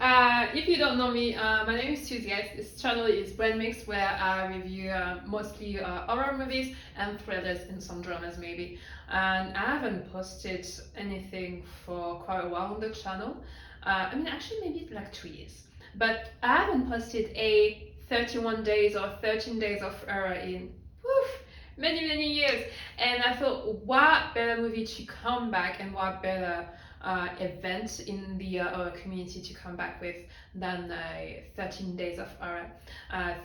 If you don't know me, my name is Susie. This channel is Brand Mix, where I review mostly horror movies and thrillers and some dramas maybe. And I haven't posted anything for quite a while on the channel. I mean, actually, maybe like 2 years. But I haven't posted a 31 days or 13 days of horror in many years. And I thought, what better movie to come back and what better event in the horror community to come back with than 13 days of horror.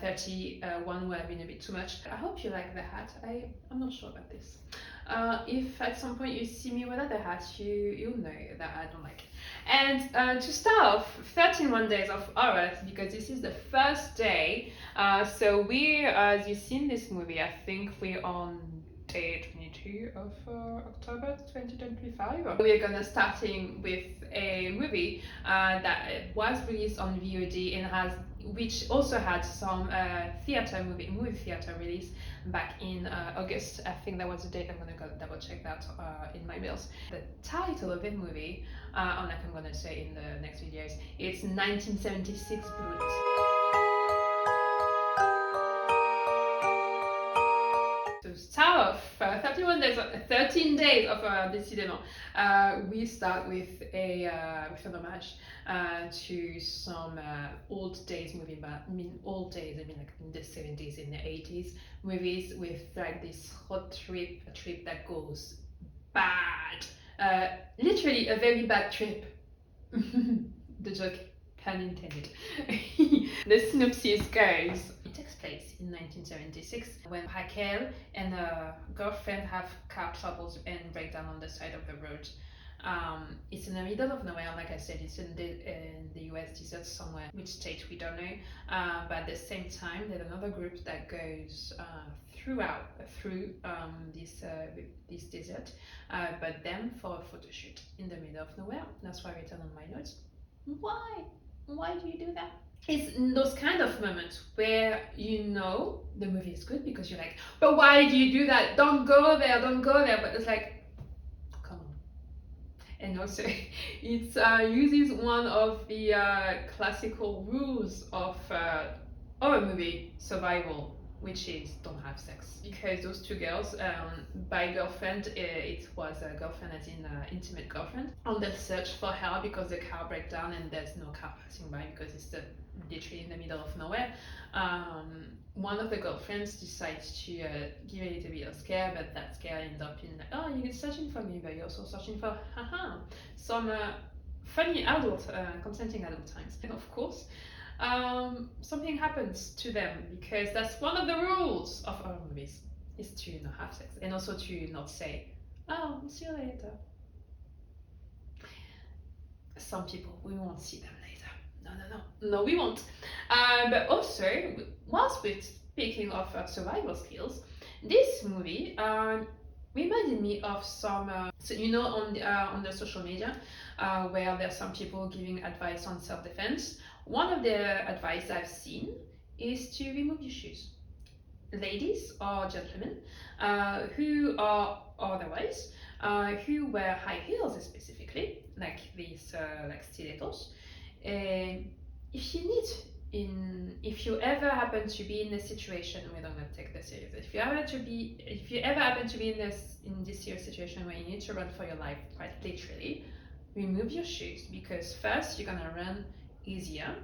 31 would have been a bit too much. I hope you like the hat. I'm not sure about this. If at some point you see me without the hat, you'll know that I don't like it. And to start off, 31 days of horror, because this is the first day. So as you've seen this movie, I think we're on day 22 of October 2025. We're gonna starting with a movie that was released on VOD and which also had some movie theater release back in August. I think that was the date. I'm gonna go double check that in my mails. The title of the movie, like I'm gonna say in the next videos, it's 1976 Brut. To start off 13 days of Décidément, we start with an homage to some old days movie, but I mean old days, I mean like in the 70s, in the 80s movies with like this hot trip, a trip that goes bad, literally a very bad trip. The joke pun intended. The synopsis goes, it takes place in 1976 when Raquel and her girlfriend have car troubles and break down on the side of the road. It's in the middle of nowhere, like I said, it's in the US desert somewhere, which state we don't know, but at the same time there's another group that goes through this desert, but then for a photo shoot in the middle of nowhere. That's why I written on my notes, why do you do that? It's those kind of moments where you know the movie is good because you're like, but why do you do that? Don't go there. But it's like, come on. And also, it uses one of the classical rules of horror movie survival, which is don't have sex. Because those two girls, by girlfriend, it was a girlfriend as in intimate girlfriend, on the search for her because the car breaks down and there's no car passing by because it's literally in the middle of nowhere. One of the girlfriends decides to give a little bit of scare, but that scare ends up in like, oh, you're searching for me, but you're also searching for some funny consenting adult times. And of course, something happens to them because that's one of the rules of horror movies, is to not have sex and also to not say, oh, see you later. Some people, we won't see them later. No, we won't. But also, whilst we're speaking of survival skills, this movie reminded me of some, so you know, on the social media, where there's some people giving advice on self-defense. One of the advice I've seen is to remove your shoes. Ladies or gentlemen who are otherwise, who wear high heels specifically, like these like stilettos, if you ever happen to be in a situation, we're not gonna take this serious. If you ever happen to be in this serious situation where you need to run for your life, quite literally, remove your shoes, because first you're gonna run easier.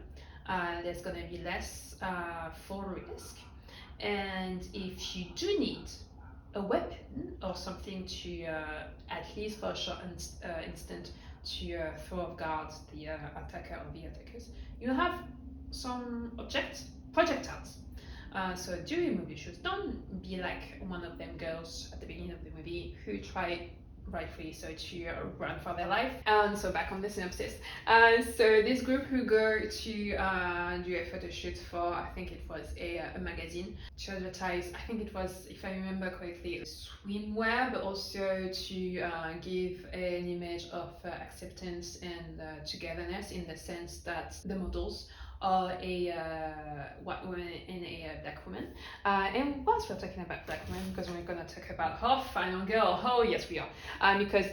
There's gonna be less fall risk, and if you do need a weapon or something to at least for a short instant to throw off guard the attacker or the attackers, you have some projectiles. So do remove your shoes. Don't be like one of them girls at the beginning of the movie who try, rightfully so, to run for their life. And so back on the synopsis. So this group who go to do a photo shoot for, I think it was a magazine, to advertise, I think it was, if I remember correctly, swimwear, but also to give an image of acceptance and togetherness, in the sense that the models are a white woman and a black woman. And whilst we're talking about black women, because we're gonna talk about her final girl, oh yes we are, because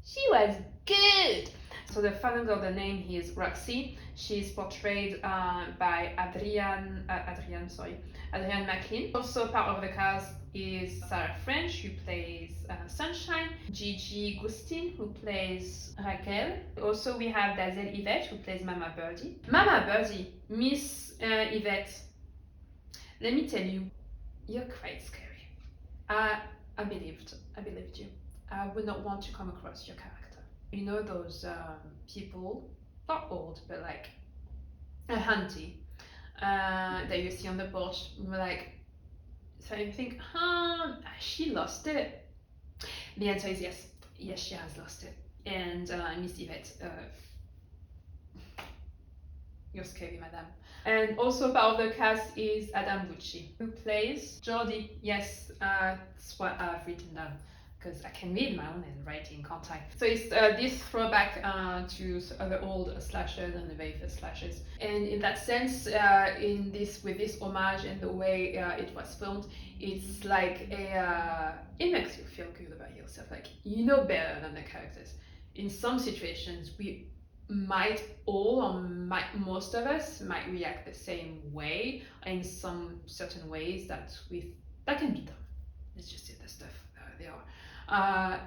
she was good. So the final girl, the name is Roxy. She's portrayed by Adrienne McLean. Also part of the cast is Sarah French, who plays Sunshine, Gigi Gustin, who plays Raquel. Also we have Dazel Yvette, who plays Mama Birdie. Mama Birdie, Miss Yvette, let me tell you, you're quite scary. I believed you. I would not want to come across your character. You know those people, not old, but like a auntie that you see on the porch, like, so you think, she lost it. The answer is yes. Yes, she has lost it. And Miss Yvette, you're scary, madame. And also part of the cast is Adam Bucci, who plays Jordi. Yes, that's what I've written down, because I can read my own handwriting, can't I? So it's this throwback to the old slashers and the very first slashers. And in that sense, with this homage and the way it was filmed, it's like it makes you feel good about yourself. Like, you know better than the characters. In some situations, we might most of us might react the same way in some certain ways that can be done. Let's just say the stuff they are.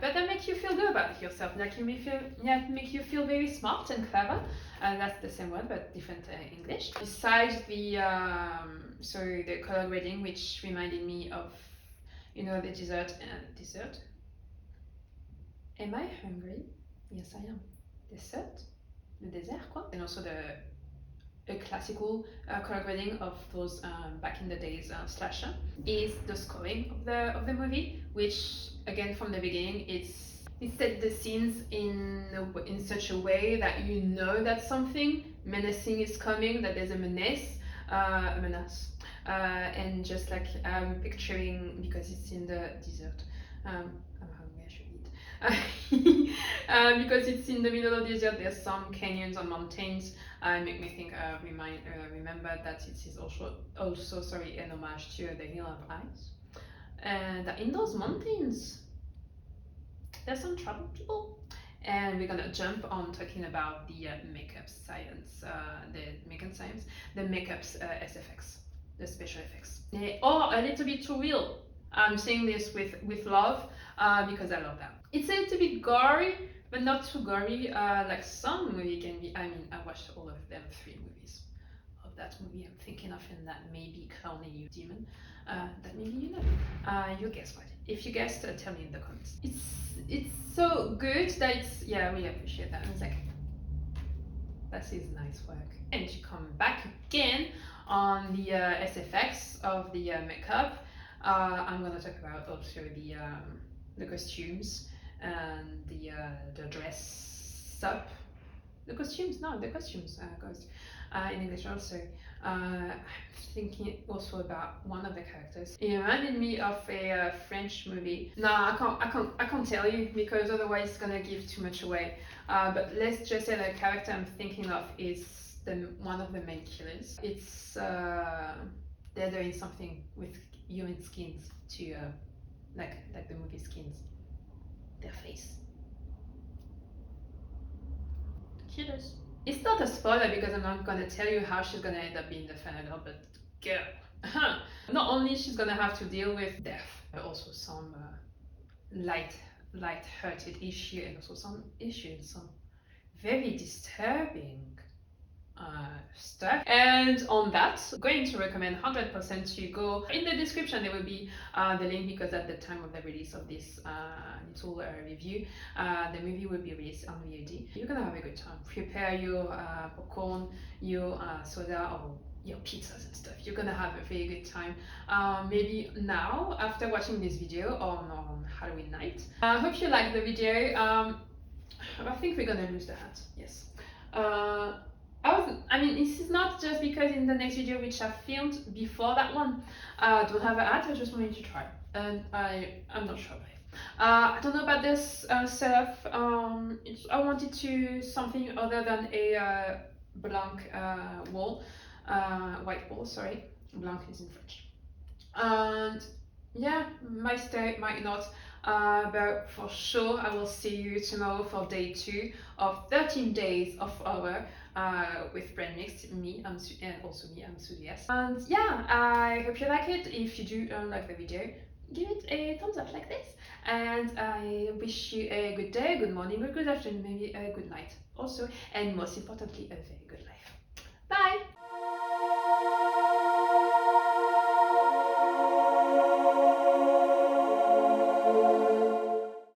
But that make you feel good about yourself. Like make you feel very smart and clever. And that's the same word but different English. Besides the color grading, which reminded me of, you know, the dessert. Am I hungry? Yes, I am. Dessert. The dessert, quoi. And also a classical color grading of those back in the days slasher is the scoring of the movie, which again from the beginning it set the scenes in such a way that you know that something menacing is coming, that there's a menace, and just like I'm picturing, because it's in the desert. I'm hungry, I should eat. Because it's in the middle of the desert, there's some canyons and mountains. Make me think, remember that it is also an homage to the Hill of Ice. And in those mountains, there's some trouble people. And we're gonna jump on talking about the makeup science, the makeups SFX, the special effects. They are a little bit too real. I'm saying this with love, because I love that. It's a little bit gory, but not too gory, like some movie can be. I mean, I watched all of them, 3 movies of that movie I'm thinking of, and that may be clowning you, demon. That maybe you know. You guess what? If you guessed, tell me in the comments. It's so good that we appreciate that. And it's like, that is nice work. And to come back again on the SFX of the makeup, I'm gonna talk about also the costumes and the dress up. The costumes goes in English also. I'm thinking also about one of the characters. It reminded me of a French movie. No, I can't tell you, because otherwise it's gonna give too much away. But let's just say the character I'm thinking of is one of the main killers. It's they're doing something with human skins to like the movie Skins. Their face. Killers. It's not a spoiler because I'm not gonna tell you how she's gonna end up being the final, but girl, not only she's gonna have to deal with death, but also some light-hearted issue, and also some issues, some very disturbing stuff. And on that, I'm going to recommend 100% to go in the description. There will be the link, because at the time of the release of this little review, the movie will be released on VOD. You're gonna have a good time. Prepare your popcorn, your soda, or your pizzas and stuff. You're gonna have a very good time. Maybe now, after watching this video, or on Halloween night. I hope you like the video. I think we're gonna lose the hat. Yes. I mean, this is not just because in the next video, which I filmed before that one, don't have a hat. I just wanted to try, and I'm not sure about it. I don't know about this setup. I wanted to something other than a blank wall, white wall. Sorry, blank is in French. And yeah, might stay, might not. But for sure, I will see you tomorrow for day 2 of 13 days of horror with Brand Mix. And also me, I'm Suzy. And yeah, I hope you like it. If you do like the video, give it a thumbs up like this. And I wish you a good day, good morning, or good afternoon, maybe a good night also. And most importantly, a very good life. Bye!